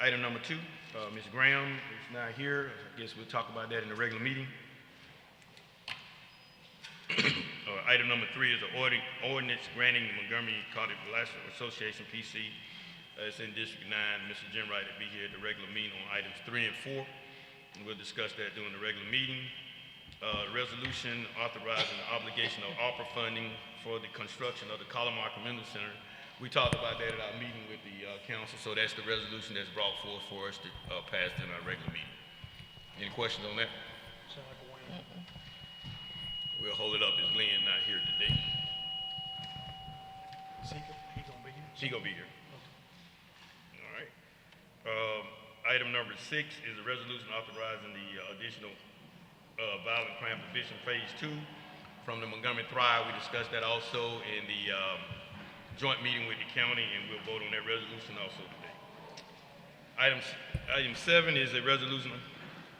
Item number 2, Ms. Graham is not here. I guess we'll talk about that in the regular meeting. Item number 3 is an ordinance granting the Montgomery Cardiac Association PC. It's in District 9. Mr. Jim Wright will be here at the regular meeting on items 3 and 4. And we'll discuss that during the regular meeting. Resolution authorizing the obligation of ARPA funding for the construction of the Calamar Community Center. We talked about that at our meeting with the council, so that's the resolution that's brought forth for us to pass in our regular meeting. Any questions on that? We'll hold it up as Lynn not here today. She gonna be here. All right. Item number 6 is a resolution authorizing the additional violent crime prevention phase 2 from the Montgomery Thrive. We discussed that also in the joint meeting with the county, and we'll vote on that resolution also today. Item 7 is a resolution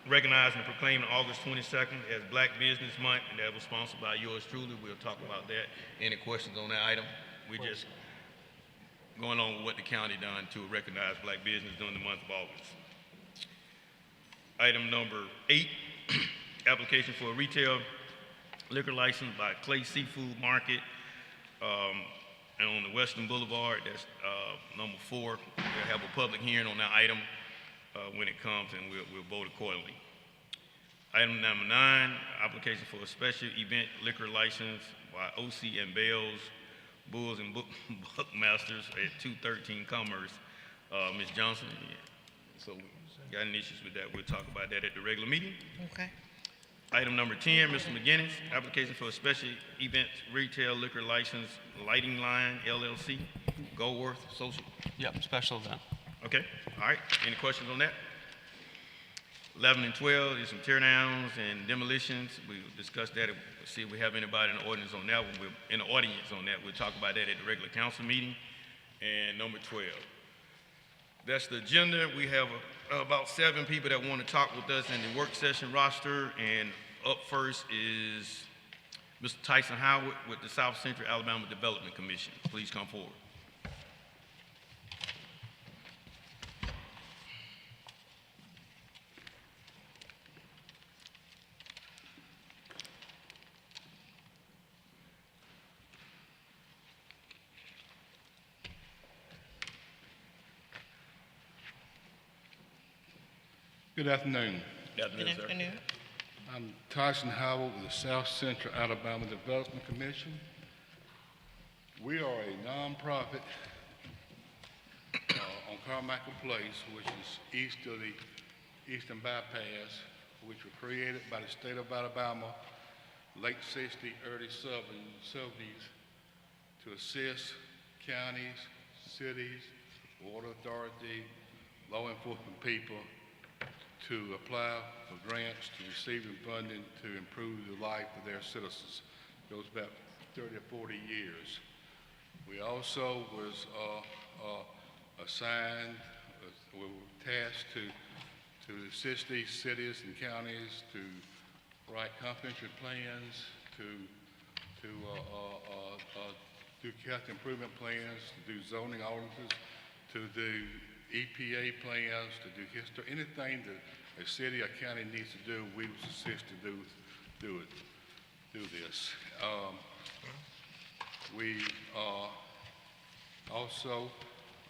recognizing and proclaiming August 22nd as Black Business Month, and that was sponsored by yours truly. We'll talk about that. Any questions on that item? We just going on with what the county done to recognize black business during the month of August. Item number 8, application for a retail liquor license by Clay Seafood Market and on the Western Boulevard. That's number 4. We'll have a public hearing on that item when it comes, and we'll vote accordingly. Item number 9, application for a special event liquor license by OC and Bells Bulls and Bookmasters at 213 Commerce. Ms. Johnson, so got any issues with that? We'll talk about that at the regular meeting. Okay. Item number 10, Mr. McGinnis, application for a special event retail liquor license, Lighting Line LLC, Goldworth Social. Yep, special event. Okay, all right. Any questions on that? 11 and 12 is some tear downs and demolitions. We'll discuss that. We'll see if we have anybody in the audience on that one. We're in the audience on that. We'll talk about that at the regular council meeting. And number 12. That's the agenda. We have about 7 people that want to talk with us in the work session roster. And up first is Mr. Tyson Howell with the South Central Alabama Development Commission. Please come forward. Good afternoon. Good afternoon, Good sir. afternoon. I'm Tyson Howell with the South Central Alabama Development Commission. We are a nonprofit on Carmichael Place, which is east of the Eastern Bypass, which was created by the state of Alabama, late 60s, early 70s, to assist counties, cities, water authority, law enforcement people to apply for grants, to receiving funding to improve the life of their citizens. It goes back 30 or 40 years. We also was assigned, we were tasked to assist these cities and counties to write comprehensive plans, to do capital improvement plans, to do zoning ordinances, to do EPA plans, to do history, anything that a city or county needs to do, we was assist to do this. We also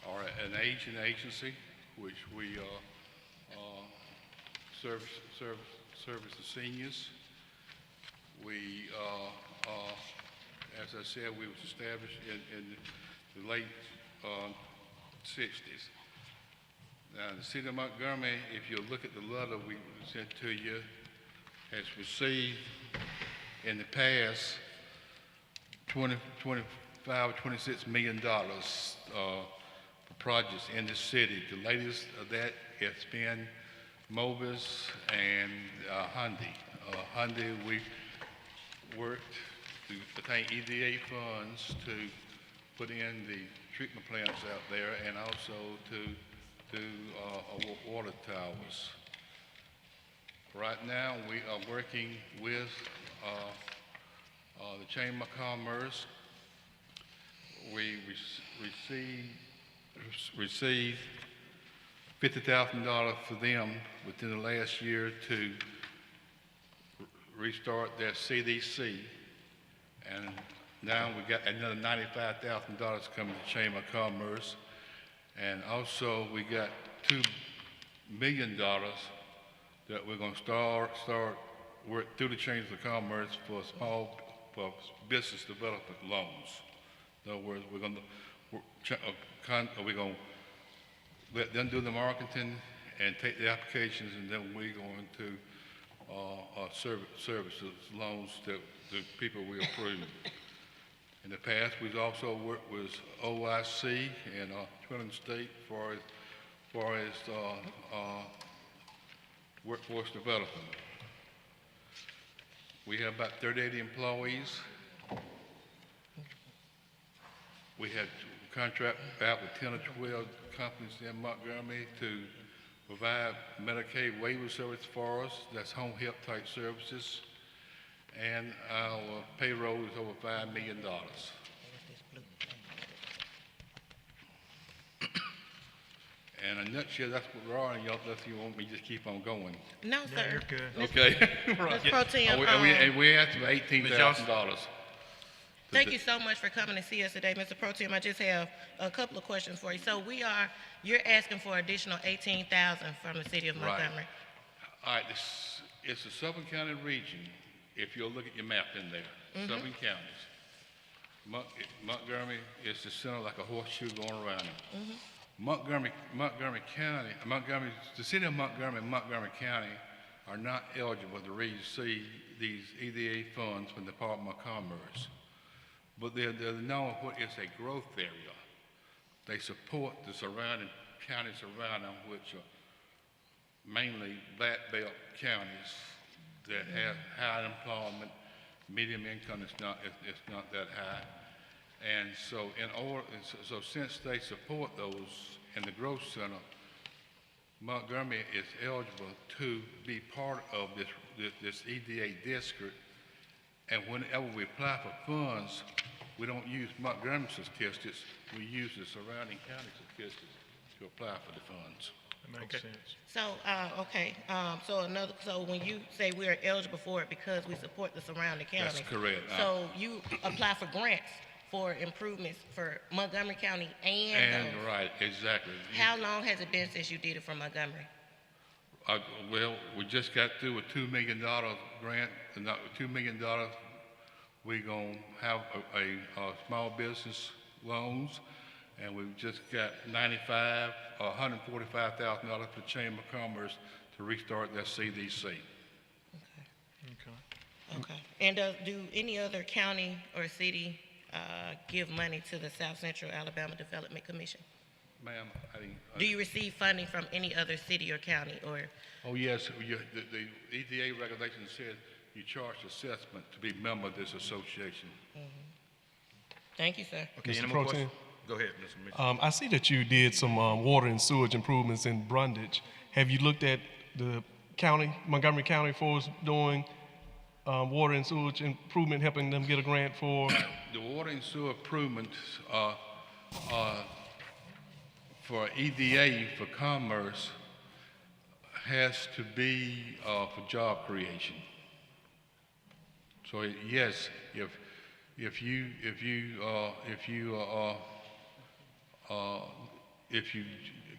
are an aging agency, which we service the seniors. We, as I said, we was established in the late 60s. Now, the city of Montgomery, if you look at the letter we sent to you, has received in the past $25 or $26 million for projects in the city. The latest of that has been Mobis and Hyundai. Hyundai, we worked to obtain EDA funds to put in the treatment plants out there and also to do water towers. Right now, we are working with the Chamber of Commerce. We received $50,000 for them within the last year to restart their CDC. And now we got another $95,000 coming to Chamber of Commerce. And also we got $2 million that we're going to start work through the Chamber of Commerce for business development loans. In other words, we're going to let them do the marketing and take the applications, and then we're going to services loans that the people we approve. In the past, we've also worked with OIC and Trinity State for workforce development. We have about 38 employees. We had contract out with 10 or 12 companies in Montgomery to provide Medicaid waiver service for us. That's home health type services. And our payroll is over $5 million. And in a nutshell, that's what we are, and y'all, unless you want me to just keep on going. No, sir. You're good. Okay. Ms. Pro Tem, And we asked for $18,000. thank you so much for coming to see us today, Mr. Pro Tem. I just have a couple of questions for you. So you're asking for additional $18,000 from the city of Right. Montgomery. All right, it's the Southern County region. If you'll look at your map in there, Southern counties. Montgomery is the center, like a horseshoe going around it. Montgomery County, the city of Montgomery and Montgomery County are not eligible to receive these EDA funds from the Department of Commerce. But they're known for what is a growth area. They support the surrounding counties around them, which are mainly black belt counties that have high employment, medium income is not that high. And so so since they support those in the growth center, Montgomery is eligible to be part of this EDA district. And whenever we apply for funds, we don't use Montgomery statistics, we use the surrounding county statistics to apply for the funds. That makes sense. So, so when you say we're eligible for it because we support the surrounding counties. That's correct. So you apply for grants for improvements for Montgomery County and those. Right, exactly. How long has it been since you did it for Montgomery? Well, we just got through a $2 million grant, and that $2 million, we're gonna have a small business loans, and we've just got $145,000 for the Chamber of Commerce to restart their CDC. Okay. Okay. And do any other county or city give money to the South Central Alabama Development Commission? Ma'am, Do you receive funding from any other city or county or? oh yes, the EDA regulation said you charge assessment to be a member of this association. Thank you, sir. Okay, Mr. any Pro more questions? Tem. Go ahead, Mr. Mitchell. I see that you did some water and sewage improvements in Brundage. Have you looked at the county, Montgomery County, for us doing water and sewage improvement, helping them get a grant for? The water and sewer improvements for EDA for commerce has to be for job creation. So yes, if you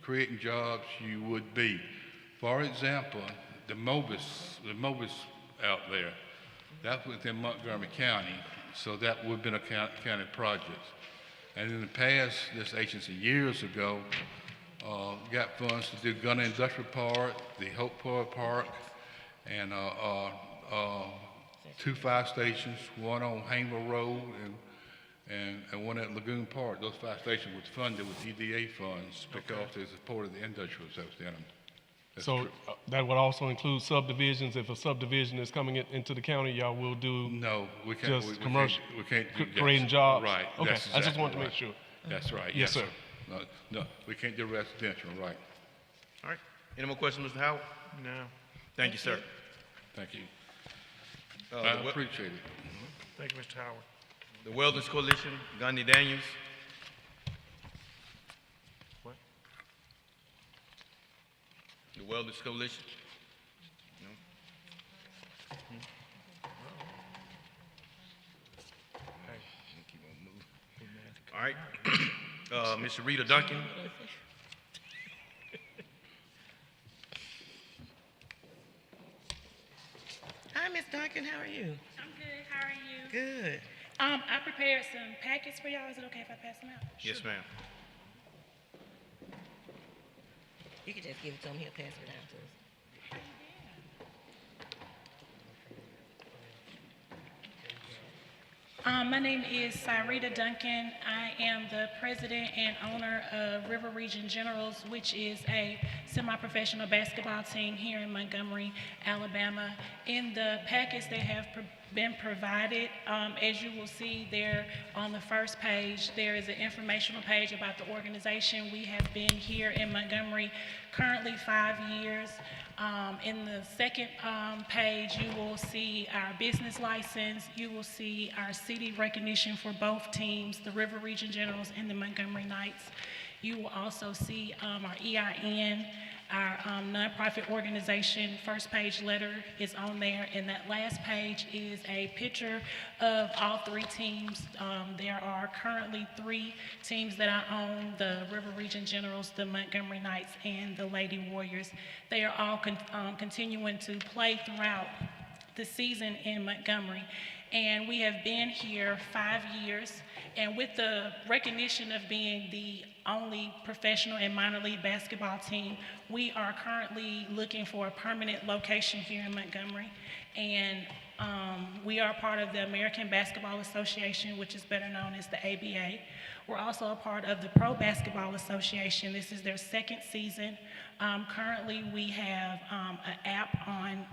creating jobs, you would be. For example, the Mobis out there, that's within Montgomery County, so that would have been a county project. And in the past, this agency years ago got funds to do Gunner Industrial Park, the Hope Park, and 2 fire stations, one on Hainville Road and one at Lagoon Park. Those 5 stations was funded with EDA funds because they supported the industrial that was in them. That's So true. that would also include subdivisions. If a subdivision is coming into the county, y'all will do No, we can't. just we commercial, can't do that. creating jobs? Right. Okay, that's I just exactly wanted to right. make sure. That's right. Yes, sir. No, we can't do residential, right. All right, any more questions, Mr. Howell? No. Thank you, sir. Thank you. The I we- appreciate it. Thank you, Mr. Howard. The Wellness Coalition, Gandhi Daniels. What? The Wellness Coalition? No? Keep on moving. All right. Ms. Rita Duncan? Hi, Miss Duncan, how are you? I'm good. How are you? Good. I prepared some packets for y'all. Is it okay if I pass them out? Yes, ma'am. You can just give it to him, he'll pass it down to us. My name is Cyrita Duncan. I am the president and owner of River Region Generals, which is a semi-professional basketball team here in Montgomery, Alabama. In the packets that have been provided, as you will see there on the first page, there is an informational page about the organization. We have been here in Montgomery currently 5 years. In the second page, you will see our business license. You will see our city recognition for both teams, the River Region Generals and the Montgomery Knights. You will also see our EIN, our nonprofit organization. First page letter is on there, and that last page is a picture of all three teams. There are currently 3 teams that I own: the River Region Generals, the Montgomery Knights, and the Lady Warriors. They are all continuing to play throughout the season in Montgomery. And we have been here 5 years, and with the recognition of being the only professional and minor league basketball team, we are currently looking for a permanent location here in Montgomery. And we are part of the American Basketball Association, which is better known as the ABA. We're also a part of the Pro Basketball Association. This is their 2nd season. Currently, we have an app on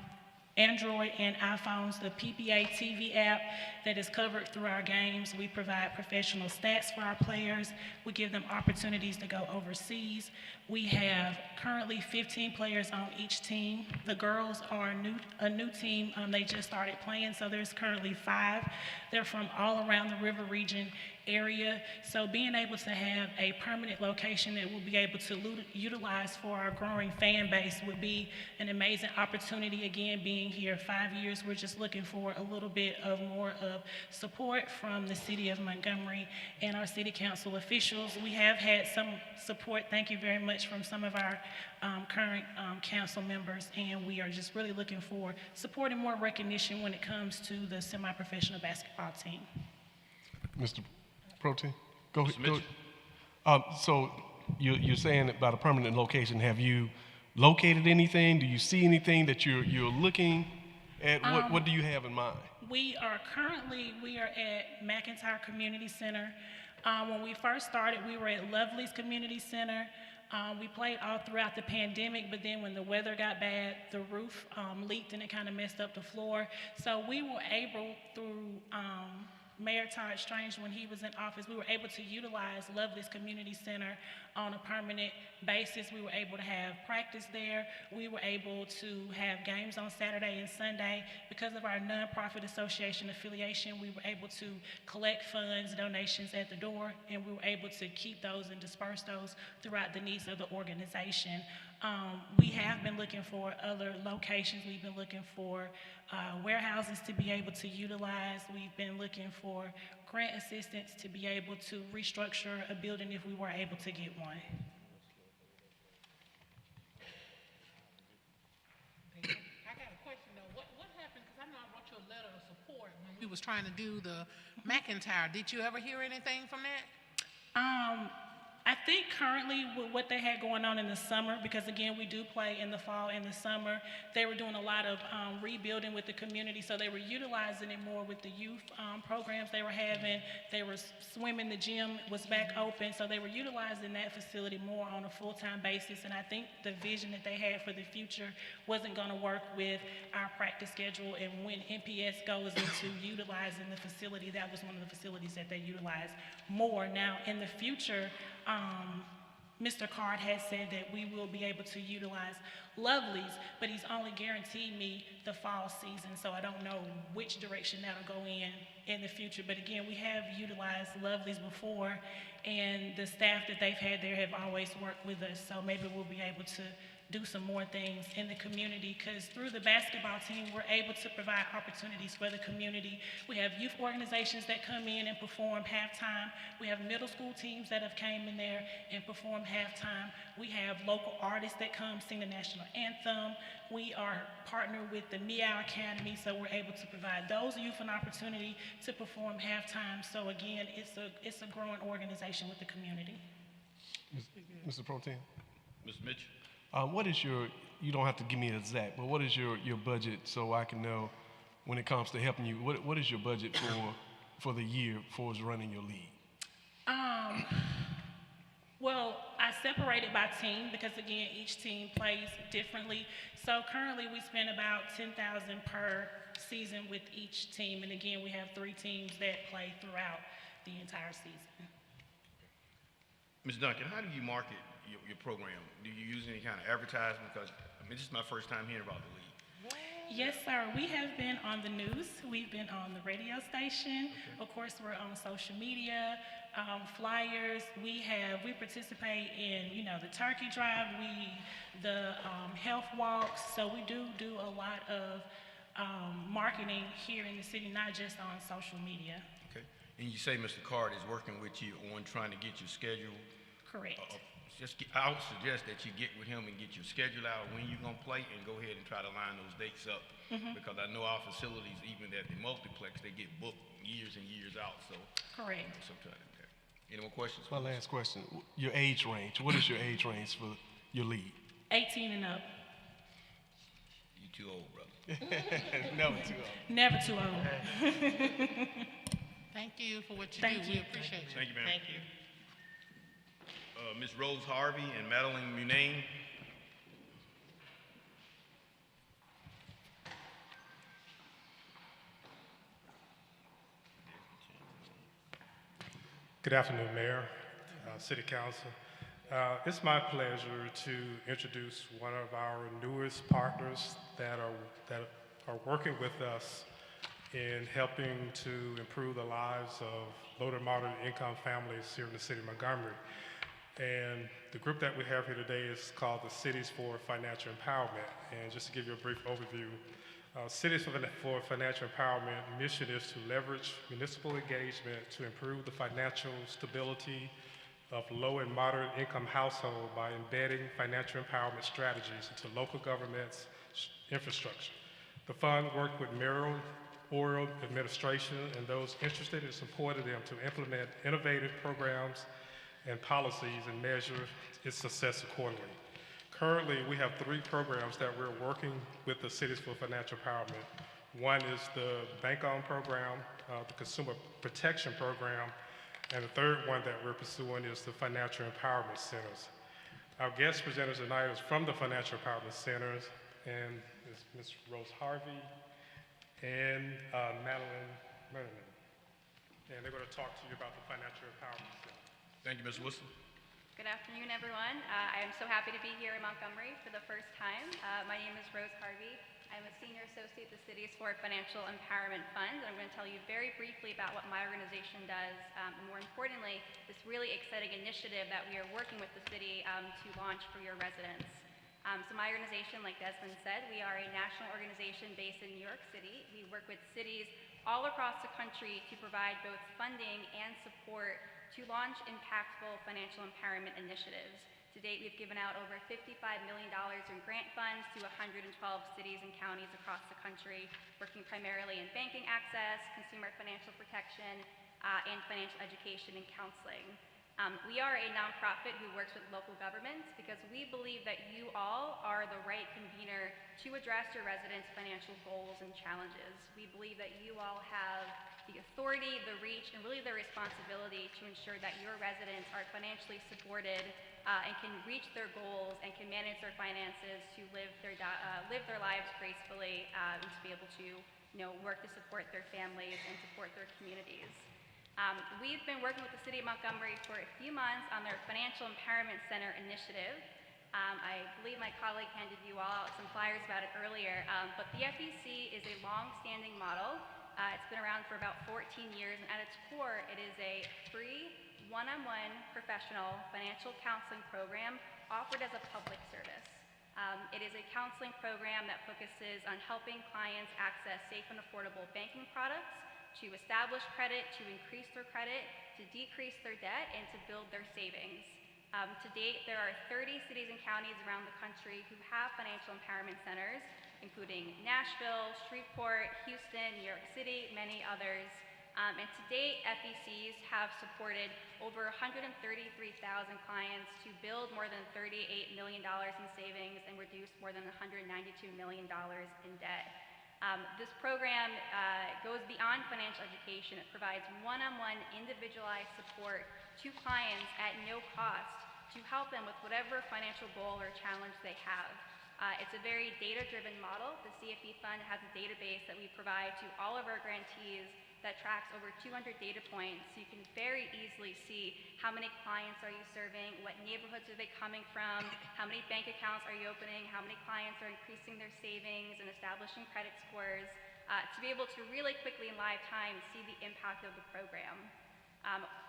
Android and iPhones, the PBA TV app that is covered through our games. We provide professional stats for our players. We give them opportunities to go overseas. We have currently 15 players on each team. The girls are a new team. They just started playing, so there's currently 5. They're from all around the River Region area. So being able to have a permanent location that we'll be able to utilize for our growing fan base would be an amazing opportunity. Again, being here 5 years, we're just looking for a little bit of more of support from the city of Montgomery and our city council officials. We have had some support, thank you very much, from some of our current council members, and we are just really looking for support and more recognition when it comes to the semi-professional basketball team. Mr. Pro Tem, go ahead. Mr. Mitchell. So you're saying about a permanent location. Have you located anything? Do you see anything that you're looking at? What do you have in mind? We are at McIntyre Community Center. When we first started, we were at Lovely's Community Center. We played all throughout the pandemic, but then when the weather got bad, the roof leaked and it kind of messed up the floor. So we were able, through Mayor Todd Strange, when he was in office, we were able to utilize Lovely's Community Center on a permanent basis. We were able to have practice there. We were able to have games on Saturday and Sunday. Because of our nonprofit association affiliation, we were able to collect funds, donations at the door, and we were able to keep those and disperse those throughout the needs of the organization. We have been looking for other locations. We've been looking for warehouses to be able to utilize. We've been looking for grant assistance to be able to restructure a building if we were able to get one. I got a question though. What happened? Because I know I wrote you a letter of support when we was trying to do the McIntyre. Did you ever hear anything from that? I think currently with what they had going on in the summer, because again, we do play in the fall and the summer, they were doing a lot of rebuilding with the community, so they were utilizing it more with the youth programs they were having. They were swimming, the gym was back open, so they were utilizing that facility more on a full-time basis, and I think the vision that they had for the future wasn't gonna work with our practice schedule, and when NPS goes into utilizing the facility, that was one of the facilities that they utilized more. Now, in the future, Mr. Card has said that we will be able to utilize Lovely's, but he's only guaranteed me the fall season, so I don't know which direction that'll go in the future. But again, we have utilized Lovely's before, and the staff that they've had there have always worked with us, so maybe we'll be able to do some more things in the community, because through the basketball team, we're able to provide opportunities for the community. We have youth organizations that come in and perform halftime. We have middle school teams that have came in there and performed halftime. We have local artists that come sing the national anthem. We are partnered with the Meow Academy, so we're able to provide those youth an opportunity to perform halftime. So again, it's a growing organization with the community. Mr. Pro Tem? Mr. Mitchell? What is your, you don't have to give me exact, but what is your budget so I can know when it comes to helping you, what is your budget for the year for running your league? Well, I separate it by team because again, each team plays differently. So currently we spend about $10,000 per season with each team. And again, we have 3 teams that play throughout the entire season. Ms. Duncan, how do you market your program? Do you use any kind of advertisement? Because, I mean, this is my first time hearing about the league. Yes, sir. We have been on the news. We've been on the radio station. Okay. Of course, we're on social media, flyers. We participate in, the turkey drive, the health walks. So we do a lot of marketing here in the city, not just on social media. Okay. And you say Mr. Card is working with you on trying to get your schedule. Correct. I would suggest that you get with him and get your schedule out when you're going to play and go ahead and try to line those dates up. Because I know our facilities, even at the multiplex, they get booked years and years out. So correct. Sometimes. Okay. Any more questions? My last question, your age range. What is your age range for your league? 18 and up. You too old, brother. Never too old. Never too old. Thank you for what you Thank do. you. We appreciate you. Thank you, ma'am. Thank you. Ms. Rose Harvey and Madeline Munane. Good afternoon, Mayor, City Council. It's my pleasure to introduce one of our newest partners that are working with us in helping to improve the lives of low to moderate income families here in the city of Montgomery. And the group that we have here today is called the Cities for Financial Empowerment. And just to give you a brief overview, Cities for Financial Empowerment initiatives to leverage municipal engagement to improve the financial stability of low and moderate income households by embedding financial empowerment strategies into local government's infrastructure. The fund worked with mayoral administration and those interested in supporting them to implement innovative programs and policies and measure its success accordingly. Currently, we have 3 programs that we're working with the Cities for Financial Empowerment. One is the Bank-On program, the Consumer Protection program, and the third one that we're pursuing is the Financial Empowerment Centers. Our guest presenters tonight is from the Financial Empowerment Centers, and it's Ms. Rose Harvey and Madeline Merriman. And they're going to talk to you about the Financial Empowerment Center. Thank you, Ms. Wilson. Good afternoon, everyone. I am so happy to be here in Montgomery for the first time. My name is Rose Harvey. I'm a senior associate at the Cities for Financial Empowerment Fund. I'm going to tell you very briefly about what my organization does, and more importantly, this really exciting initiative that we are working with the city to launch for your residents. So my organization, like Desmond said, we are a national organization based in New York City. We work with cities all across the country to provide both funding and support to launch impactful financial empowerment initiatives. To date, we've given out over $55 million in grant funds to 112 cities and counties across the country, working primarily in banking access, consumer financial protection, and financial education and counseling. We are a nonprofit who works with local governments because we believe that you all are the right convener to address your residents' financial goals and challenges. We believe that you all have the authority, the reach, and really the responsibility to ensure that your residents are financially supported and can reach their goals and can manage their finances to live their lives gracefully and to be able to work to support their families and support their communities. We've been working with the City of Montgomery for a few months on their Financial Empowerment Center initiative. I believe my colleague handed you all out some flyers about it earlier, but the FEC is a long-standing model. It's been around for about 14 years, and at its core, it is a free, one-on-one professional financial counseling program offered as a public service. It is a counseling program that focuses on helping clients access safe and affordable banking products, to establish credit, to increase their credit, to decrease their debt, and to build their savings. To date, there are 30 cities and counties around the country who have financial empowerment centers, including Nashville, Shreveport, Houston, New York City, many others. And to date, FECs have supported over 133,000 clients to build more than $38 million in savings and reduce more than $192 million in debt. This program goes beyond financial education. It provides one-on-one individualized support to clients at no cost to help them with whatever financial goal or challenge they have. It's a very data-driven model. The CFE Fund has a database that we provide to all of our grantees that tracks over 200 data points, so you can very easily see how many clients are you serving, what neighborhoods are they coming from, how many bank accounts are you opening, how many clients are increasing their savings and establishing credit scores, to be able to really quickly in live time see the impact of the program.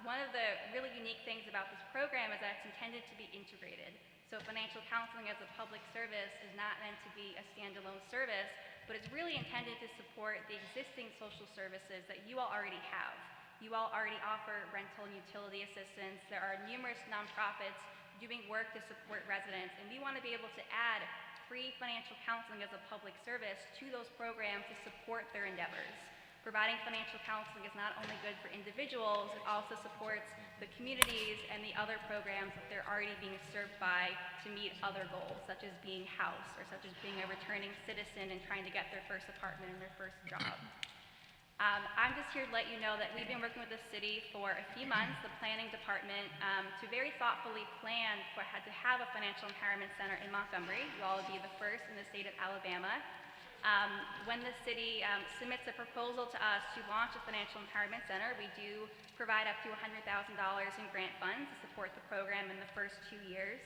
One of the really unique things about this program is that it's intended to be integrated. So financial counseling as a public service is not meant to be a standalone service, but it's really intended to support the existing social services that you all already have. You all already offer rental and utility assistance. There are numerous nonprofits doing work to support residents, and we want to be able to add free financial counseling as a public service to those programs to support their endeavors. Providing financial counseling is not only good for individuals, it also supports the communities and the other programs that they're already being served by to meet other goals, such as being housed or such as being a returning citizen and trying to get their first apartment and their first job. I'm just here to let you know that we've been working with the city for a few months, the planning department, to very thoughtfully plan for how to have a financial empowerment center in Montgomery. You all will be the first in the state of Alabama. When the city submits a proposal to us to launch a financial empowerment center, we do provide up to $100,000 in grant funds to support the program in the first 2 years.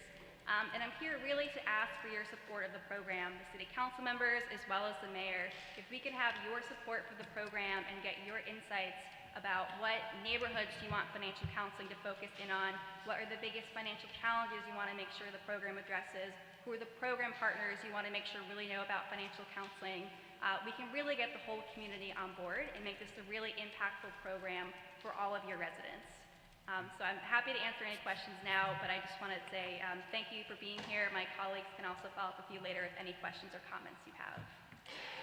And I'm here really to ask for your support of the program, the city council members as well as the mayor. If we could have your support for the program and get your insights about what neighborhoods you want financial counseling to focus in on, what are the biggest financial challenges you want to make sure the program addresses, who are the program partners you want to make sure really know about financial counseling, we can really get the whole community on board and make this a really impactful program for all of your residents. So I'm happy to answer any questions now, but I just want to say thank you for being here. My colleagues can also follow up with you later with any questions or comments you have.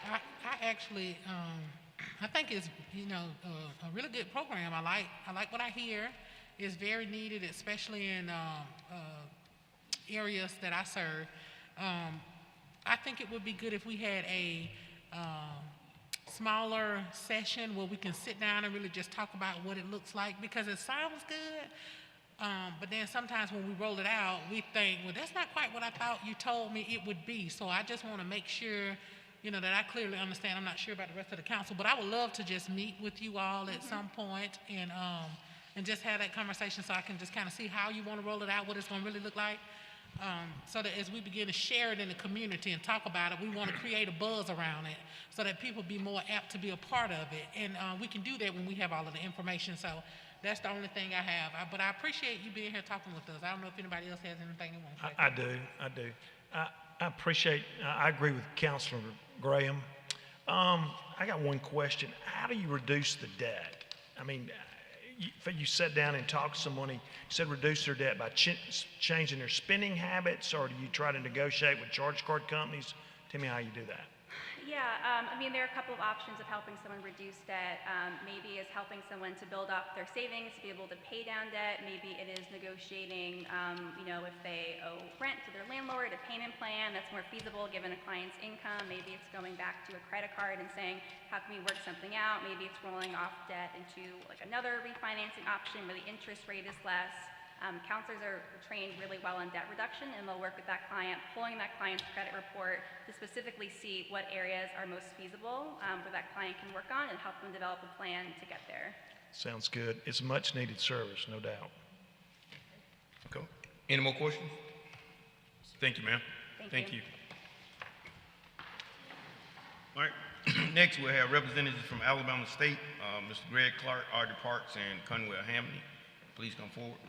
I actually, I think it's, a really good program. I like what I hear. It's very needed, especially in areas that I serve. I think it would be good if we had a smaller session where we can sit down and really just talk about what it looks like, because it sounds good, but then sometimes when we roll it out, we think, well, that's not quite what I thought you told me it would be. So I just want to make sure, that I clearly understand. I'm not sure about the rest of the council, but I would love to just meet with you all at some point and just have that conversation so I can just kind of see how you want to roll it out, what it's going to really look like. So that as we begin to share it in the community and talk about it, we want to create a buzz around it so that people be more apt to be a part of it. And we can do that when we have all of the information. So that's the only thing I have. But I appreciate you being here talking with us. I don't know if anybody else has anything they want to say. I do. I appreciate, I agree with Councillor Graham. I got one question. How do you reduce the debt? I mean, you sat down and talked to someone, you said reduce their debt by changing their spending habits, or do you try to negotiate with charge card companies? Tell me how you do that. Yeah, there are a couple of options of helping someone reduce debt. Maybe it's helping someone to build up their savings to be able to pay down debt. Maybe it is negotiating, if they owe rent to their landlord, a payment plan that's more feasible given a client's income. Maybe it's going back to a credit card and saying, how can we work something out? Maybe it's rolling off debt into like another refinancing option where the interest rate is less. Counselors are trained really well on debt reduction, and they'll work with that client, pulling that client's credit report to specifically see what areas are most feasible where that client can work on and help them develop a plan to get there. Sounds good. It's a much needed service, no doubt. Okay. Any more questions? Thank you, ma'am. Thank you. All right. Next, we'll have representatives from Alabama State, Mr. Greg Clark, Audrey Parks, and Conwell Hamney. Please come forward.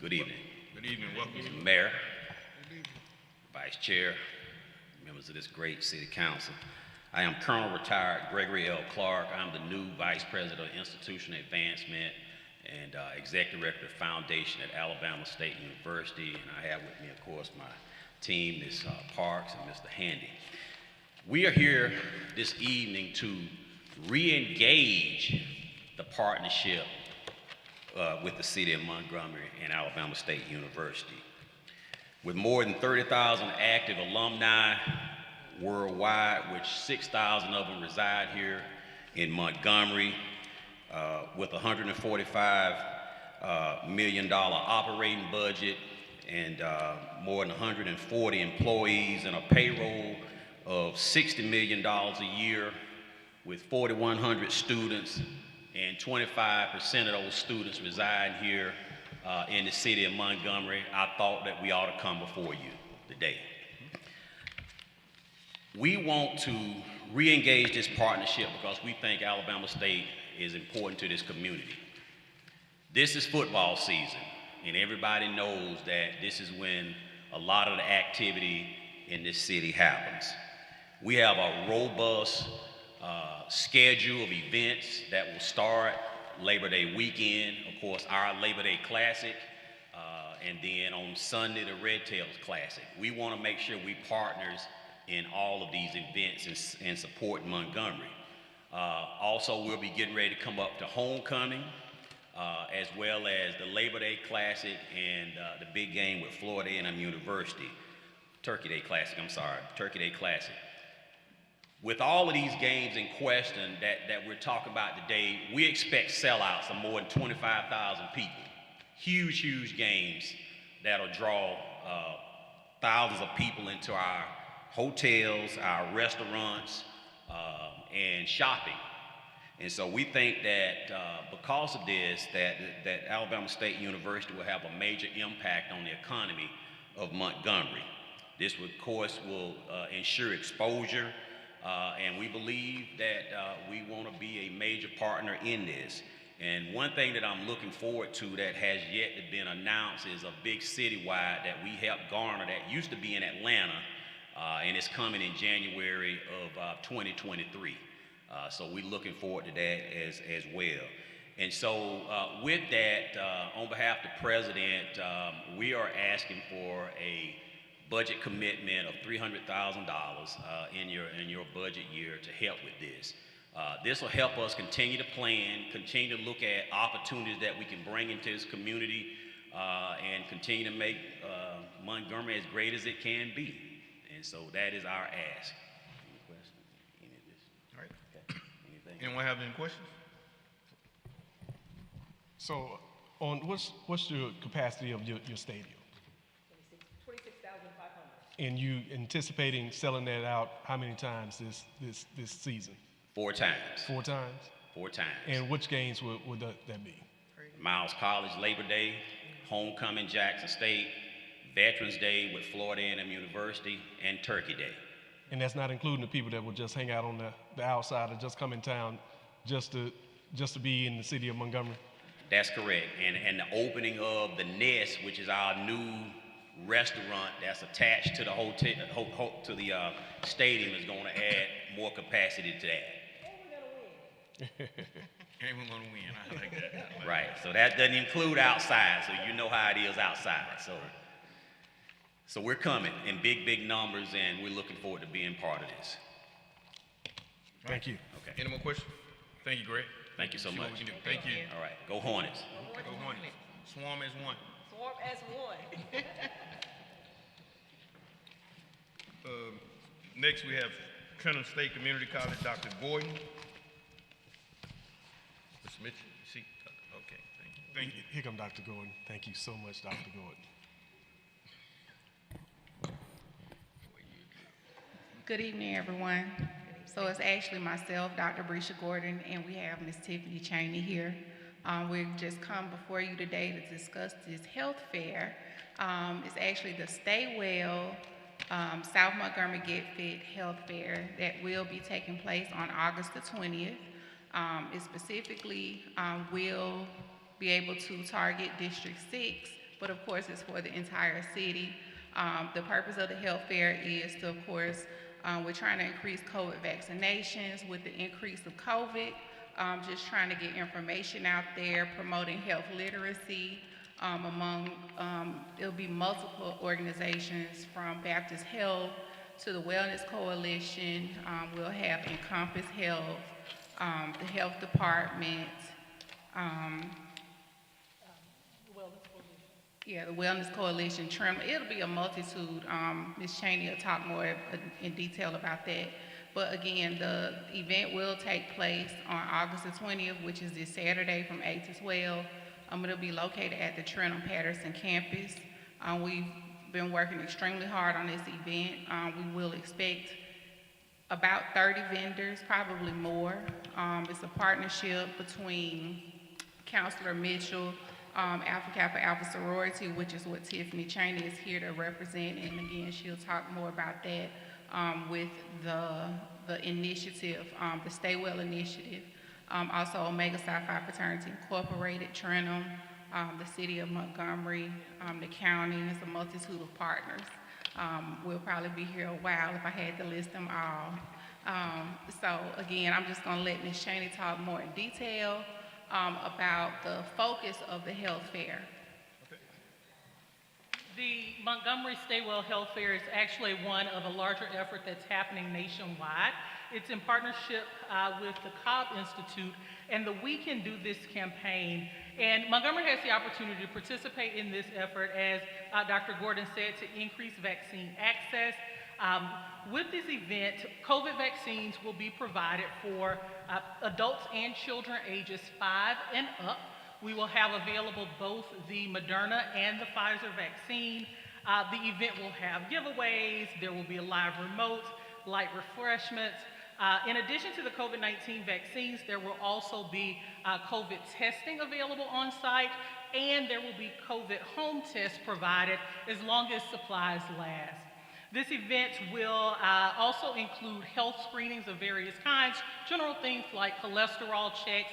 Good evening. Good evening, welcome. Mayor, Vice Chair, members of this great city council. I am Colonel Retired Gregory L. Clark. I'm the new Vice President of Institutional Advancement and Executive Director of Foundation at Alabama State University. And I have with me, of course, my team, Ms. Parks and Mr. Handy. We are here this evening to re-engage the partnership with the city of Montgomery and Alabama State University. With more than 30,000 active alumni worldwide, which 6,000 of them reside here in Montgomery, with $145 million operating budget and more than 140 employees and a payroll of $60 million a year, with 4,100 students, and 25% of those students reside here in the city of Montgomery, I thought that we ought to come before you today. We want to re-engage this partnership because we think Alabama State is important to this community. This is football season, and everybody knows that this is when a lot of the activity in this city happens. We have a robust schedule of events that will start Labor Day weekend, of course, our Labor Day Classic, and then on Sunday, the Red Tails Classic. We want to make sure we partners in all of these events and support Montgomery. Also, we'll be getting ready to come up to homecoming, as well as the Labor Day Classic and the big game with Florida A&M University. Turkey Day Classic. With all of these games in question that we're talking about today, we expect sellouts of more than 25,000 people. Huge, huge games that'll draw thousands of people into our hotels, our restaurants, and shopping. And so we think that because of this, that Alabama State University will have a major impact on the economy of Montgomery. This, of course, will ensure exposure, and we believe that we want to be a major partner in this. And one thing that I'm looking forward to that has yet to been announced is a big citywide that we helped garner that used to be in Atlanta, and it's coming in January of 2023. So we're looking forward to that as well. And so with that, on behalf of the president, we are asking for a budget commitment of $300,000 in your budget year to help with this. This will help us continue to plan, continue to look at opportunities that we can bring into this community, and continue to make Montgomery as great as it can be. And so that is our ask. Any questions? Any of this? All right. Okay. Anything? Anyone have any questions? So, what's your capacity of your stadium? 26,500. And you anticipating selling that out how many times this season? 4 times. 4 times? 4 times. And which games would that be? Miles College Labor Day, Homecoming Jackson State, Veterans Day with Florida A&M University, and Turkey Day. And that's not including the people that will just hang out on the outside or just come in town just to be in the city of Montgomery? That's correct. And the opening of the Nest, which is our new restaurant that's attached to the hotel, to the stadium, is going to add more capacity to that. And we're gonna win. I like that. Right. So that doesn't include outside. So you know how it is outside. So we're coming in big numbers, and we're looking forward to being part of this. Thank you. Okay. Any more questions? Thank you, Greg. Thank you so See what much. we can do. Thank you. All right. Go Hornets. Go Hornets. Swarm as one. Swarm as one. Next, we have Trenton State Community College, Dr. Gordon. Mr. Mitchell, you see? Okay, thank you. Here come Dr. Gordon. Thank you so much, Dr. Gordon. Good evening, everyone. So it's actually myself, Dr. Brescia Gordon, and we have Ms. Tiffany Chaney here. We've just come before you today to discuss this health fair. It's actually the Statewell South Montgomery Get Fit Health Fair that will be taking place on August the 20th. It specifically will be able to target District 6 but of course it's for the entire city. The purpose of the health fair is to, of course, we're trying to increase COVID vaccinations with the increase of COVID, just trying to get information out there, promoting health literacy among, it'll be multiple organizations from Baptist Health to the Wellness Coalition. We'll have Encompass Health, the Health Department, the Wellness Coalition, Trim. It'll be a multitude. Ms. Cheney will talk more in detail about that. But again, the event will take place on August the 20th, which is this Saturday from 8 to 12. It'll be located at the Trenton Patterson campus. We've been working extremely hard on this event. We will expect about 30 vendors, probably more. It's a partnership between Councillor Mitchell, Alpha Kappa Alpha Sorority, which is what Tiffany Cheney is here to represent, and again, she'll talk more about that with the initiative, the Statewell initiative. Also Omega Psi Phi Fraternity Incorporated, Trenton, the City of Montgomery, the county, and it's a multitude of partners. We'll probably be here a while if I had to list them all. So again, I'm just gonna let Ms. Cheney talk more in detail about the focus of the health fair. The Montgomery Statewell Health Fair is actually one of a larger effort that's happening nationwide. It's in partnership with the Cobb Institute and the We Can Do This campaign. And Montgomery has the opportunity to participate in this effort, as Dr. Gordon said, to increase vaccine access. With this event, COVID vaccines will be provided for adults and children ages 5 and up. We will have available both the Moderna and the Pfizer vaccine. The event will have giveaways, there will be a live remote, light refreshments. In addition to the COVID-19 vaccines, there will also be COVID testing available on site, and there will be COVID home tests provided as long as supplies last. This event will also include health screenings of various kinds, general things like cholesterol checks,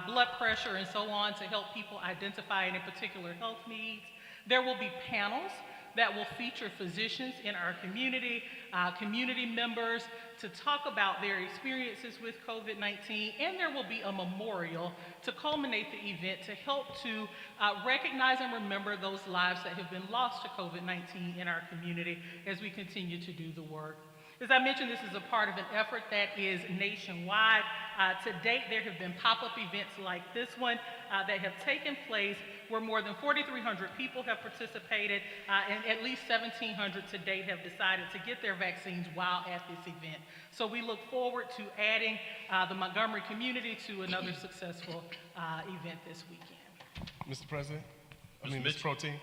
blood pressure, and so on, to help people identify any particular health needs. There will be panels that will feature physicians in our community, community members, to talk about their experiences with COVID-19, and there will be a memorial to culminate the event to help to recognize and remember those lives that have been lost to COVID-19 in our community as we continue to do the work. As I mentioned, this is a part of an effort that is nationwide. To date, there have been pop-up events like this one that have taken place where more than 4,300 people have participated, and at least 1,700 to date have decided to get their vaccines while at this event. So we look forward to adding the Montgomery community to another successful event this weekend. Mr. President, Mr. Pro Tem.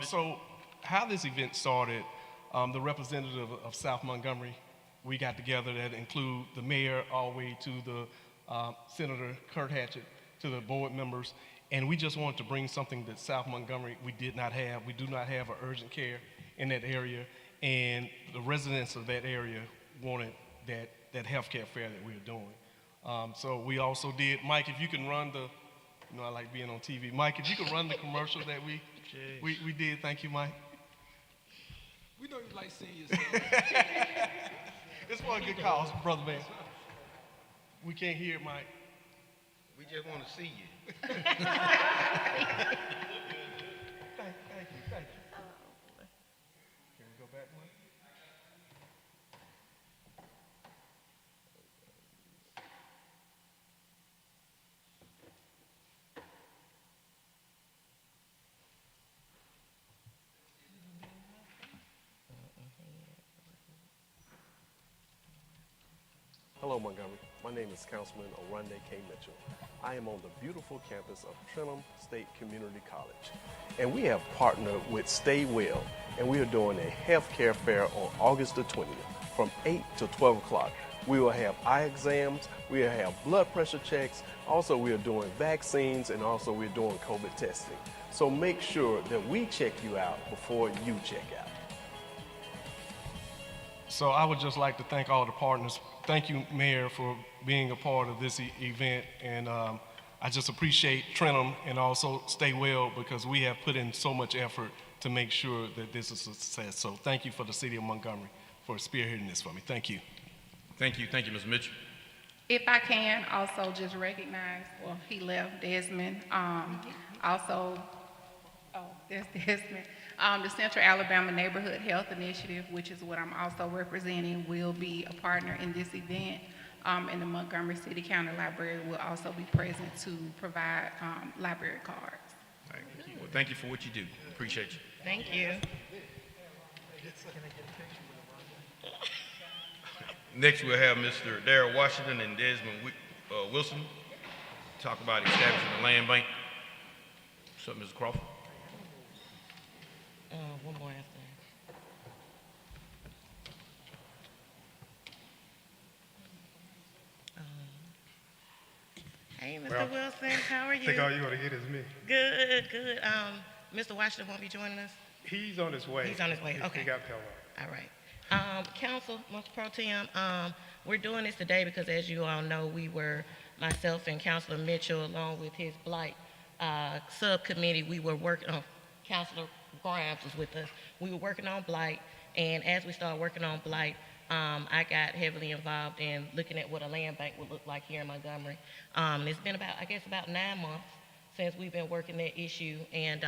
So how this event started, the representative of South Montgomery, we got together that include the mayor all the way to the Senator Kurt Hatchett, to the board members, and we just wanted to bring something that South Montgomery we did not have. We do not have an urgent care in that area, and the residents of that area wanted that healthcare fair that we were doing. So we also did, Mike, if you can run the, I like being on TV. Mike, if you could run the commercial that we did, thank you, Mike. We know you like seeing yourself. It's for a good cause, brother man. We can't hear it, Mike. We just want to see you. Thank you. Can we go back one? Hello, Montgomery. My name is Councilman Oronde K. Mitchell. I am on the beautiful campus of Trenton State Community College. And we have partnered with Statewell, and we are doing a healthcare fair on August the 20th from 8 to 12 o'clock. We will have eye exams, we will have blood pressure checks, also we are doing vaccines, and also we're doing COVID testing. So make sure that we check you out before you check out. So I would just like to thank all the partners. Thank you, Mayor, for being a part of this event, and I just appreciate Trenum and also Statewell because we have put in so much effort to make sure that this is a success. So thank you for the city of Montgomery for spearheading this for me. Thank you. Thank you, Mr. Mitchell. If I can, also just recognize, well, he left, Desmond. Also, oh, there's Desmond. The Central Alabama Neighborhood Health Initiative, which is what I'm also representing, will be a partner in this event. And the Montgomery City County Library will also be present to provide library cards. All right. Well, thank you for what you do. Appreciate you. Thank you. Next, we'll have Mr. Darrell Washington and Desmond Wilson talk about establishing a land bank. What's up, Mr. Crawford? One more after. Hey, Mr. Well, Wilson, how are you? I think all you're going to get is me. Good, good. Mr. Washington won't be joining us? He's on his way. He's on his way, okay. He got Pell up. All right. Council, Mr. Pro Tem, we're doing this today because, as you all know, myself and Councilor Mitchell, along with his blight subcommittee, we were working on, Councilor Grimes was with us. We were working on blight, and as we started working on blight, I got heavily involved in looking at what a land bank would look like here in Montgomery. It's been about 9 months since we've been working that issue, and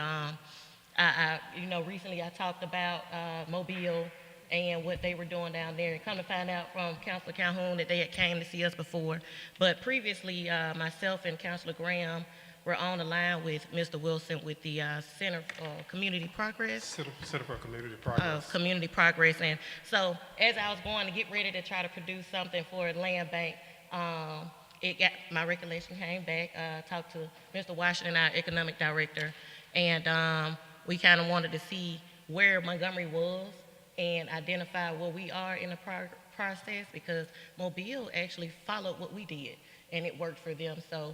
recently I talked about Mobile and what they were doing down there, and come to find out from Councilor Calhoun that they had came to see us before. But previously, myself and Councilor Graham were on the line with Mr. Wilson with the Center for Community Progress. Center for Community Progress. Community Progress. And so as I was going to get ready to try to produce something for a land bank, my recollection came back, talked to Mr. Washington, our economic director, and we kind of wanted to see where Montgomery was and identify where we are in the process, because Mobile actually followed what we did and it worked for them. So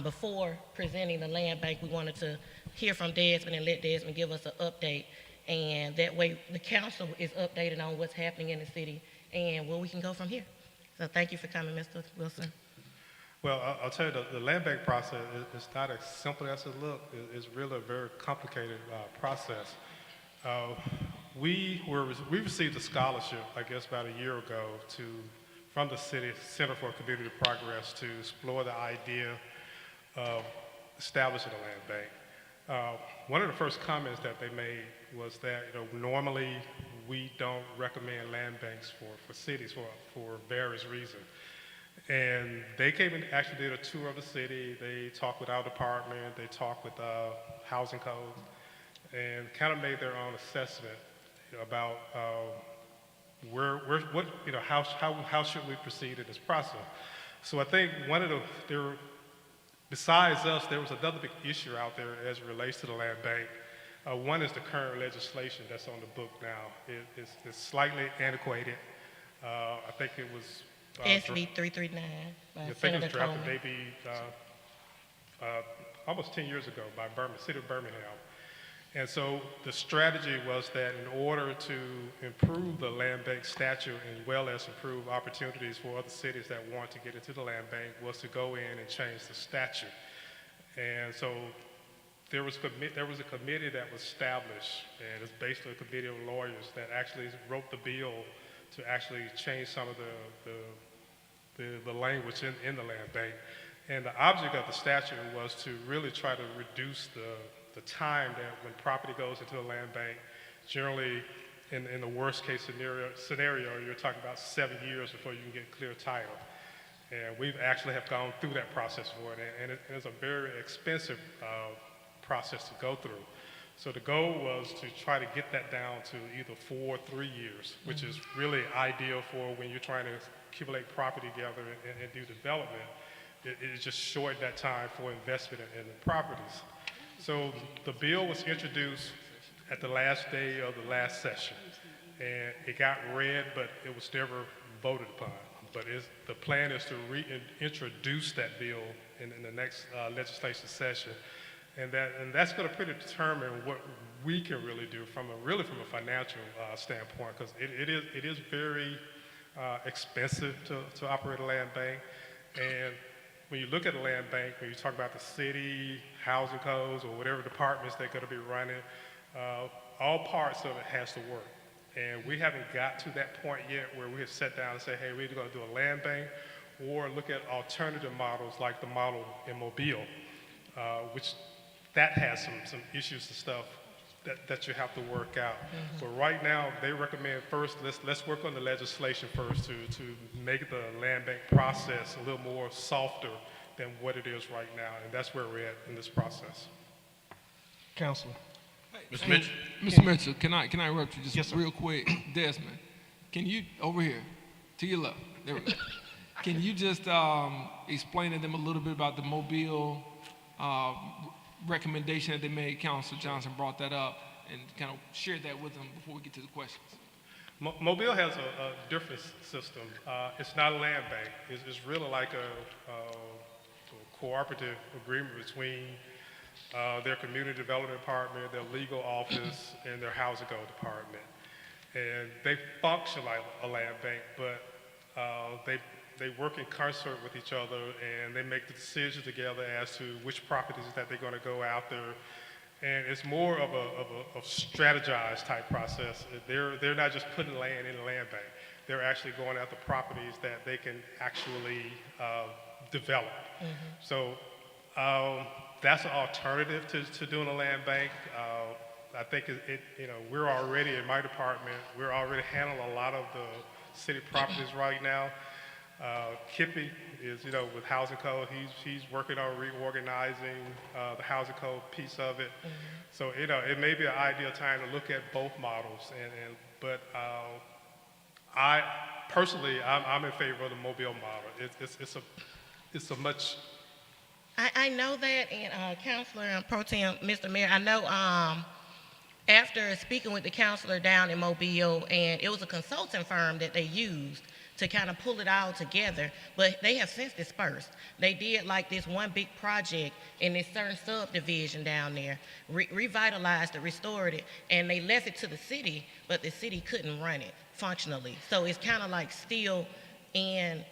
before presenting the land bank, we wanted to hear from Desmond and let Desmond give us an update, and that way the council is updated on what's happening in the city and where we can go from here. So thank you for coming, Mr. Wilson. Well, I'll tell you, the land bank process is not as simple as it looks. It's really a very complicated process. We received a scholarship, I guess, about a year ago from the city Center for Community Progress to explore the idea of establishing a land bank. One of the first comments that they made was that normally we don't recommend land banks for cities for various reasons. And they came and actually did a tour of the city. They talked with our department. They talked with housing code, and kind of made their own assessment about how should we proceed in this process. So I think besides us, there was another big issue out there as it relates to the land bank. One is the current legislation that's on the book now. It's slightly antiquated. I think it was SB 339 by I think it Senator was drafted Coleman. maybe almost 10 years ago by City of Birmingham. And so the strategy was that in order to improve the land bank statute as well as improve opportunities for other cities that want to get into the land bank was to go in and change the statute. And so there was a committee that was established, and it's basically a committee of lawyers that actually wrote the bill to actually change some of the language in the land bank. And the object of the statute was to really try to reduce the time that when property goes into a land bank, generally in the worst case scenario, you're talking about 7 years before you can get clear title. And we've actually have gone through that process for it, and it's a very expensive process to go through. So the goal was to try to get that down to either 4 or 3 years, which is really ideal for when you're trying to accumulate property together and do development. It just shortened that time for investment in the properties. So the bill was introduced at the last day of the last session, and it got read, but it was never voted upon. But the plan is to reintroduce that bill in the next legislation session, and that's going to pretty determine what we can really do from a financial standpoint, because it is very expensive to operate a land bank, and when you look at a land bank, when you talk about the city, housing codes, or whatever departments they're gonna be running, all parts of it has to work. And we haven't got to that point yet where we have sat down and say, hey, we're either gonna do a land bank or look at alternative models like the model in Mobile, which that has some issues and stuff that you have to work out. But right now, they recommend first, let's work on the legislation first to make the land bank process a little more softer than what it is right now. And that's where we're at in this process. Councilor. Mr. Mitchell? Mr. Mitchell, can I interrupt you just Yes, sir. real quick? Desmond, can you, over here, to your left, there we go. Can you just explain to them a little bit about the Mobile recommendation that they made? Councilor Johnson brought that up, and kind of share that with them before we get to the questions. Mobile has a different system. It's not a land bank. It's really like a cooperative agreement between their community development department, their legal office, and their housing code department. And they function like a land bank, but they work in concert with each other, and they make the decisions together as to which properties that they're going to go after. And it's more of a strategized type process. They're not just putting land in a land bank. They're actually going after properties that they can actually develop. So that's an alternative to doing a land bank. I think we're already in my department, we're already handling a lot of the city properties right now. Kippy is, with housing code, he's working on reorganizing the housing code piece of it. So, it may be an ideal time to look at both models. But I personally, I'm in favor of the Mobile model. It's a much. I know that, and Councilor Pro Tem, Mr. Mayor, I know after speaking with the councilor down in Mobile, and it was a consulting firm that they used to kind of pull it all together, but they have since dispersed. They did like this one big project in this certain subdivision down there, revitalized it, restored it, and they left it to the city, but the city couldn't run it functionally. So it's kind of like still in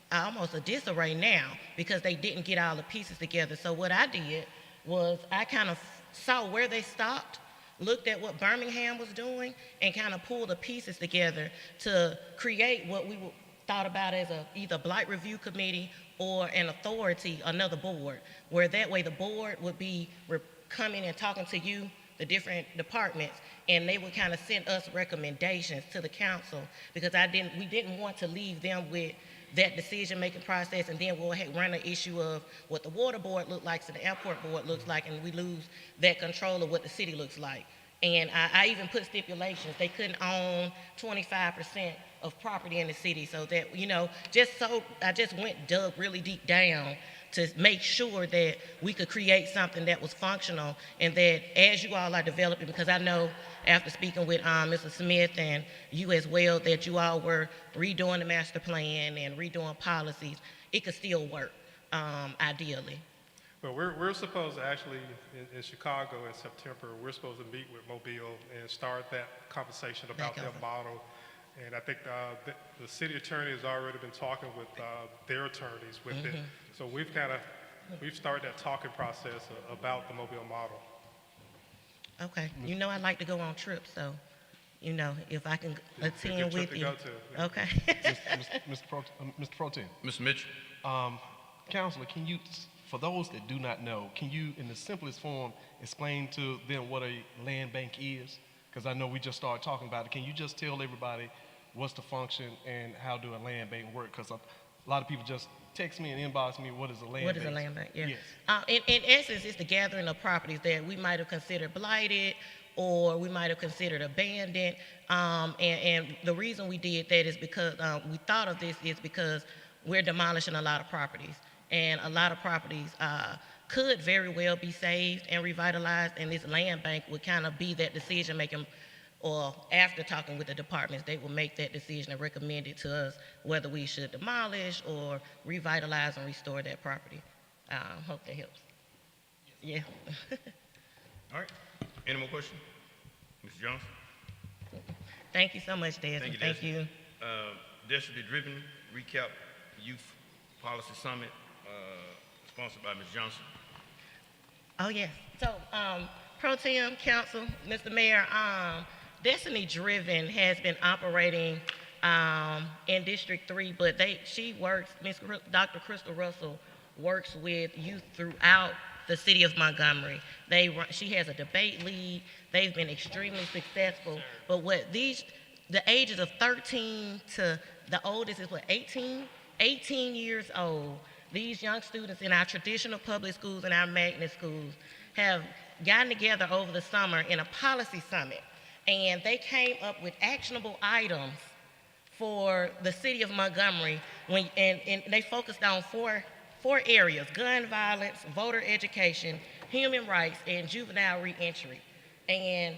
almost a disarray now because they didn't get all the pieces together. So what I did was I kind of saw where they stopped, looked at what Birmingham was doing, and kind of pulled the pieces together to create what we thought about as either blight review committee or an authority, another board, where that way the board would be coming and talking to you, the different departments, and they would kind of send us recommendations to the council, because we didn't want to leave them with that decision-making process, and then we'll run an issue of what the water board looks like, so the airport board looks like, and we lose that control of what the city looks like. And I even put stipulations. They couldn't own 25% of property in the city, so that, I just dug really deep down to make sure that we could create something that was functional, and that as you all are developing, because I know after speaking with Mr. Smith and you as well, that you all were redoing the master plan and redoing policies, it could still work, ideally. Well, we're supposed to actually, in Chicago in September, we're supposed to meet with Mobile and start that conversation about their model. And I think the city attorney has already been talking with their attorneys with it. So we've started that talking process about the Mobile model. Okay. I like to go on trips, so, if I can attend with you. Okay. Mr. Pro Tem. Mr. Mitchell? Councilor, can you, for those that do not know, can you, in the simplest form, explain to them what a land bank is? Because I know we just started talking about it. Can you just tell everybody what's the function and how do a land bank work? Because a lot of people just text me and inbox me, what is a land bank? What is a land bank? Yeah. Yes. In essence, it's the gathering of properties that we might have considered blighted, or we might have considered abandoned. And the reason we did that is because we thought of this is because we're demolishing a lot of properties. And a lot of properties could very well be saved and revitalized, and this land bank would kind of be that decision-making, or after talking with the departments, they will make that decision and recommend it to us whether we should demolish or revitalize and restore that property. Hope that helps. Yeah. All right. Any more questions? Mr. Johnson? Thank you so much, Desmond. Thank you, Thank you. District-driven recap youth policy summit, sponsored by Ms. Johnson. Oh, yes. So, Pro Tem Council, Mr. Mayor, Destiny Driven has been operating in District 3, but she works, Dr. Crystal Russell works with youth throughout the city of Montgomery. She has a debate lead. They've been extremely successful. But the ages of 13 to the oldest is 18? 18 years old. These young students in our traditional public schools and our magnet schools have gotten together over the summer in a policy summit, and they came up with actionable items for the city of Montgomery, and they focused on four areas: gun violence, voter education, human rights, and juvenile reentry. And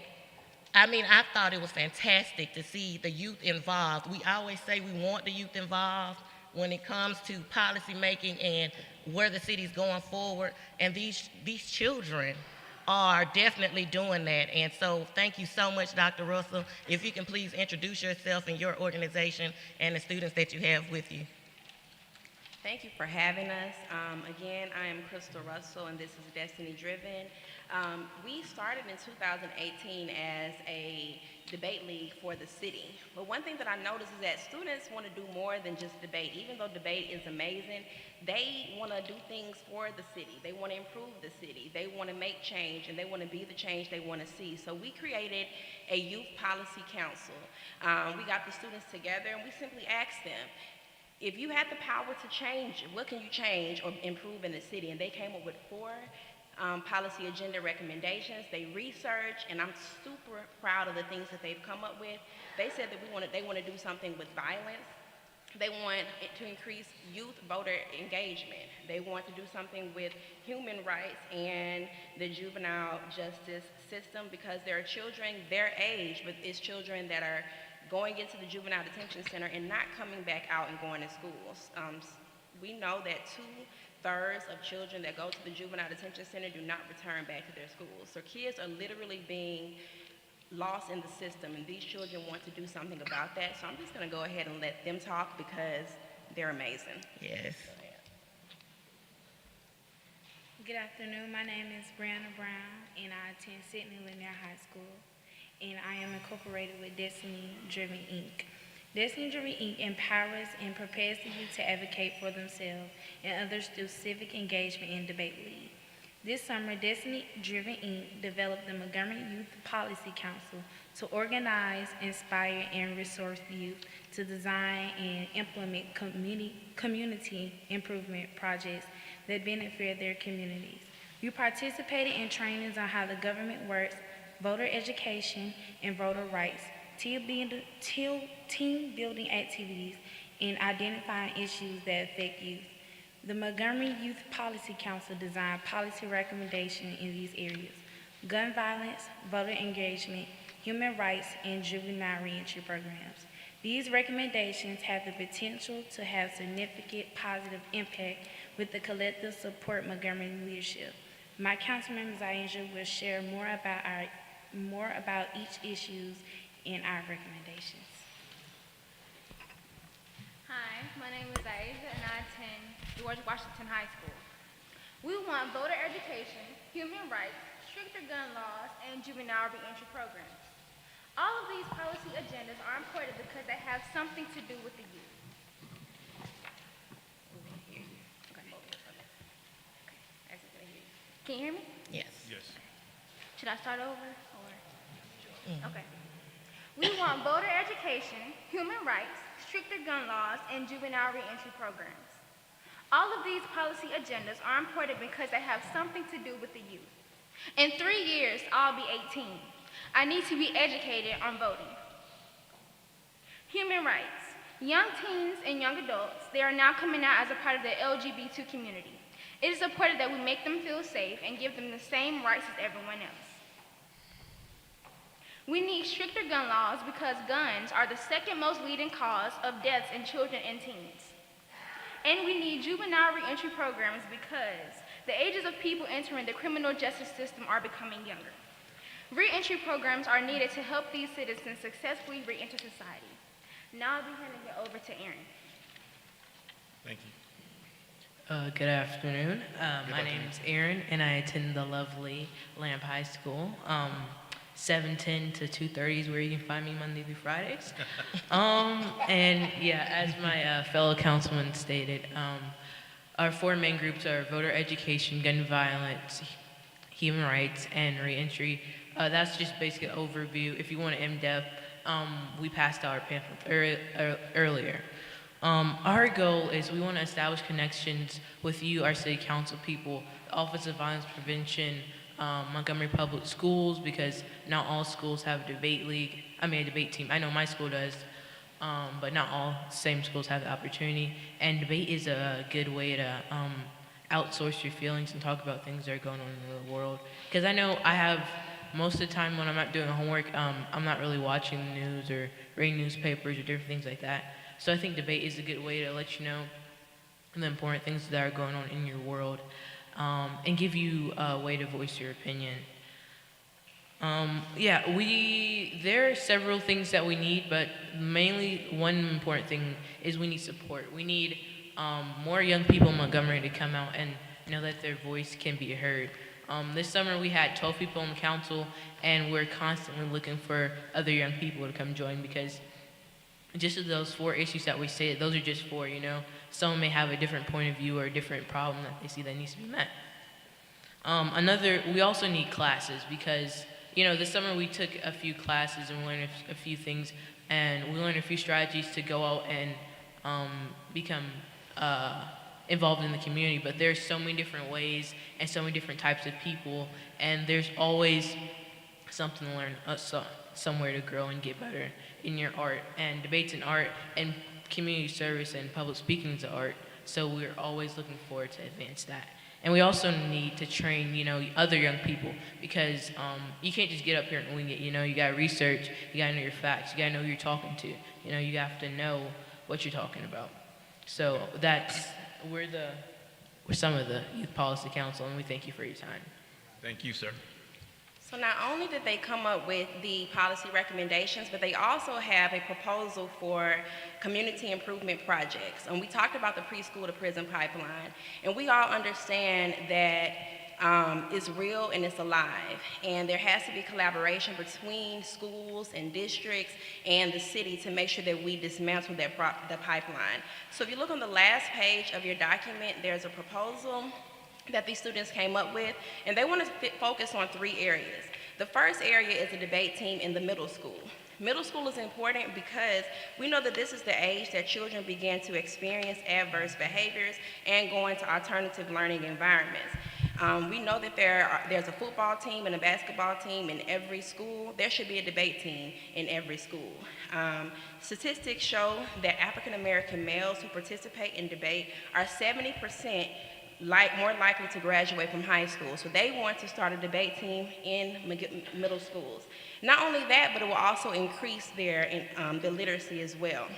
I mean, I thought it was fantastic to see the youth involved. We always say we want the youth involved when it comes to policy making and where the city's going forward, and these children are definitely doing that. And so thank you so much, Dr. Russell. If you can please introduce yourself and your organization and the students that you have with you. Thank you for having us. Again, I am Crystal Russell, and this is Destiny Driven. We started in 2018 as a debate league for the city. But one thing that I noticed is that students want to do more than just debate. Even though debate is amazing, they want to do things for the city. They want to improve the city. They want to make change, and they want to be the change they want to see. So we created a youth policy council. We got the students together, and we simply asked them, if you had the power to change, what can you change or improve in the city? And they came up with 4 policy agenda recommendations. They researched, and I'm super proud of the things that they've come up with. They said that they want to do something with violence. They want it to increase youth voter engagement. They want to do something with human rights and the juvenile justice system, because there are children their age, but it's children that are going into the juvenile detention center and not coming back out and going to schools. We know that 2/3 of children that go to the juvenile detention center do not return back to their schools. So kids are literally being lost in the system, and these children want to do something about that. So I'm just gonna go ahead and let them talk because they're amazing. Yes. Good afternoon. My name is Brianna Brown, and I attend Sidney Lanier High School, and I am incorporated with Destiny Driven, Inc. Destiny Driven, Inc. empowers and prepares the youth to advocate for themselves and others through civic engagement and debate league. This summer, Destiny Driven, Inc. developed the Montgomery Youth Policy Council to organize, inspire, and resource the youth to design and implement community improvement projects that benefit their communities. We participated in trainings on how the government works, voter education, and voter rights, team building activities, and identifying issues that affect youth. The Montgomery Youth Policy Council designed policy recommendations in these areas: gun violence, voter engagement, human rights, and juvenile reentry programs. These recommendations have the potential to have significant positive impact with the collective support Montgomery leadership. My councilmember Zainja will share more about each issues in our recommendations. Hi, my name is Aisha, and I attend George Washington High School. We want voter education, human rights, stricter gun laws, and juvenile reentry programs. All of these policy agendas are important because they have something to do with the youth. Can you hear me? Yes. Yes. Should I start over? Okay. We want voter education, human rights, stricter gun laws, and juvenile reentry programs. All of these policy agendas are important because they have something to do with the youth. In 3 years, I'll be 18. I need to be educated on voting. Human rights. Young teens and young adults, they are now coming out as a part of the LGBT community. It is important that we make them feel safe and give them the same rights as everyone else. We need stricter gun laws because guns are the second most leading cause of deaths in children and teens. And we need juvenile reentry programs because the ages of people entering the criminal justice system are becoming younger. Reentry programs are needed to help these citizens successfully reenter society. Now I'll be handing it over to Aaron. Thank you. Good afternoon. My name is Aaron, and I attend the lovely Lamp High School. 7:10 to 2:30 is where you can find me Monday through Fridays. And yeah, as my fellow councilman stated, our four main groups are voter education, gun violence, human rights, and reentry. That's just basically an overview. If you want an in-depth, we passed our pamphlet earlier. Our goal is we want to establish connections with you, our city council people, the Office of Violence Prevention, Montgomery Public Schools, because not all schools have a debate team. I know my school does, but not all same schools have the opportunity. And debate is a good way to outsource your feelings and talk about things that are going on in the world. Because I know I have, most of the time when I'm not doing homework, I'm not really watching the news or reading newspapers or different things like that. So I think debate is a good way to let you know the important things that are going on in your world, and give you a way to voice your opinion. There are several things that we need, but mainly one important thing is we need support. We need more young people in Montgomery to come out and know that their voice can be heard. This summer we had 12 people on the council, and we're constantly looking for other young people to come join, because just of those 4 issues that we said, those are just 4, you know. Someone may have a different point of view or a different problem that they see that needs to be met. We also need classes, because, you know, this summer we took a few classes and we learned a few things, and we learned a few strategies to go out and become involved in the community. But there's so many different ways and so many different types of people, and there's always something to learn, somewhere to grow and get better in your art. And debates in art, and community service and public speaking is art. So we're always looking forward to advance that. And we also need to train, you know, other young people, because you can't just get up here and wing it. You know, you gotta research, you gotta know your facts, you gotta know who you're talking to. You know, you have to know what you're talking about. So we're some of the Youth Policy Council, and we thank you for your time. Thank you, sir. So not only did they come up with the policy recommendations, but they also have a proposal for community improvement projects. And we talked about the preschool to prison pipeline, and we all understand that it's real and it's alive. And there has to be collaboration between schools and districts and the city to make sure that we dismantle the pipeline. So if you look on the last page of your document, there's a proposal that these students came up with, and they want to focus on 3 areas. The first area is a debate team in the middle school. Middle school is important because we know that this is the age that children begin to experience adverse behaviors and go into alternative learning environments. We know that there's a football team and a basketball team in every school. There should be a debate team in every school. Statistics show that African American males who participate in debate are 70% more likely to graduate from high school. So they want to start a debate team in middle schools. Not only that, but it will also increase their literacy as well.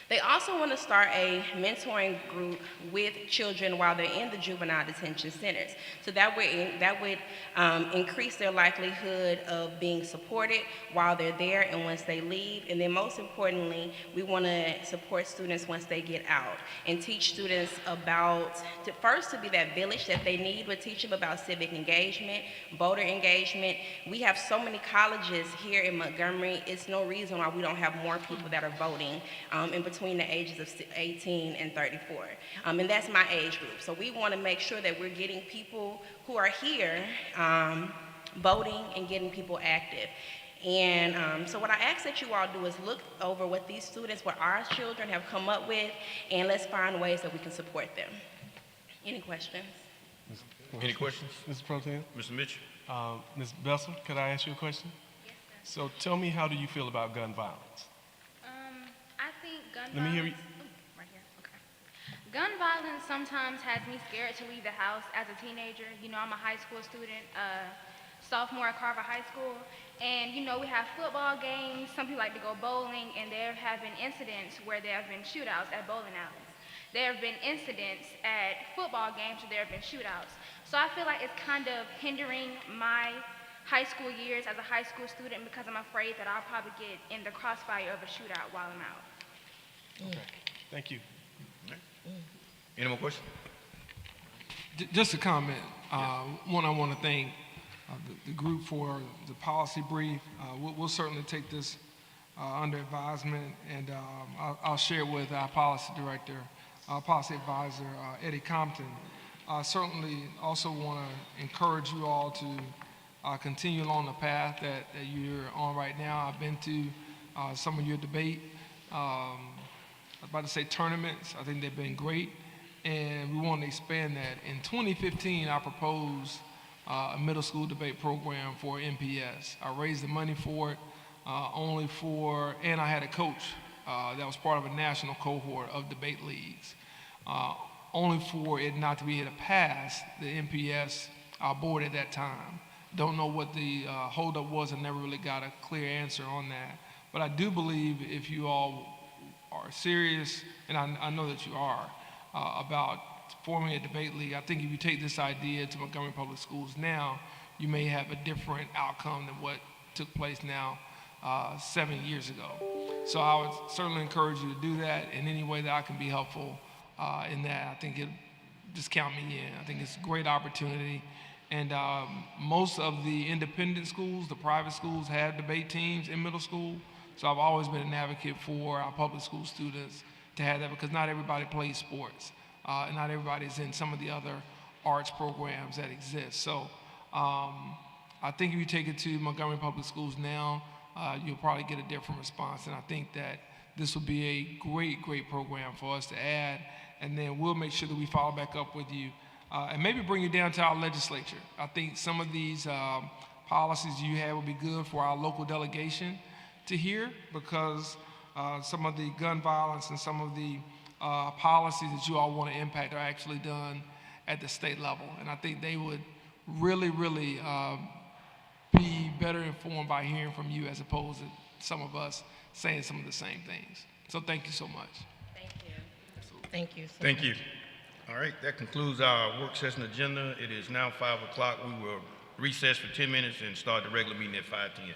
They also want to start a mentoring group with children while they're in the juvenile detention centers. So that would increase their likelihood of being supported while they're there and once they leave. And then most importantly, we want to support students once they get out and teach students to be that village that they need, but teach them about civic engagement, voter engagement. We have so many colleges here in Montgomery. It's no reason why we don't have more people that are voting in between the ages of 18 and 34. And that's my age group. So we want to make sure that we're getting people who are here voting and getting people active. And so what I ask that you all do is look over what these students, what our children have come up with, and let's find ways that we can support them. Any questions? Any questions? Mr. Pro Tem? Mr. Mitchell? Ms. Bessel, could I ask you a question? Yes, sir. So tell me, how do you feel about gun violence? I think gun Let me hear you. Right here, okay. Gun violence sometimes has me scared to leave the house as a teenager. You know, I'm a high school student, sophomore at Carver High School, and you know, we have football games, some people like to go bowling, and there have been incidents where there have been shootouts at bowling alleys. There have been incidents at football games where there have been shootouts. So I feel like it's kind of hindering my high school years as a high school student because I'm afraid that I'll probably get in the crossfire of a shootout while I'm out. Okay, thank you. Any more questions? Just a comment. One, I want to thank the group for the policy brief. We'll certainly take this under advisement, and I'll share it with our policy director, policy advisor, Eddie Compton. I certainly also want to encourage you all to continue along the path that you're on right now. I've been to some of your debate, I was about to say tournaments. I think they've been great, and we want to expand that. In 2015, I proposed a middle school debate program for MPS. I raised the money for it, and I had a coach that was part of a national cohort of debate leagues. Only for it not to be able to pass the MPS board at that time. Don't know what the holdup was, and never really got a clear answer on that. But I do believe if you all are serious, and I know that you are, about forming a debate league, I think if you take this idea to Montgomery Public Schools now, you may have a different outcome than what took place now 7 years ago. So I would certainly encourage you to do that in any way that I can be helpful in that. I think just count me in. I think it's a great opportunity. And most of the independent schools, the private schools, have debate teams in middle school. So I've always been an advocate for our public school students to have that, because not everybody plays sports. And not everybody's in some of the other arts programs that exist. So I think if you take it to Montgomery Public Schools now, you'll probably get a different response. And I think that this will be a great, great program for us to add. And then we'll make sure that we follow back up with you and maybe bring you down to our legislature. I think some of these policies you have will be good for our local delegation to hear, because some of the gun violence and some of the policies that you all want to impact are actually done at the state level. And I think they would really, really be better informed by hearing from you as opposed to some of us saying some of the same things. So thank you so much. Thank you. Thank you. Thank you. All right, that concludes our work session agenda. It is now 5 o'clock. We will recess for 10 minutes and start the regular meeting at 5:10.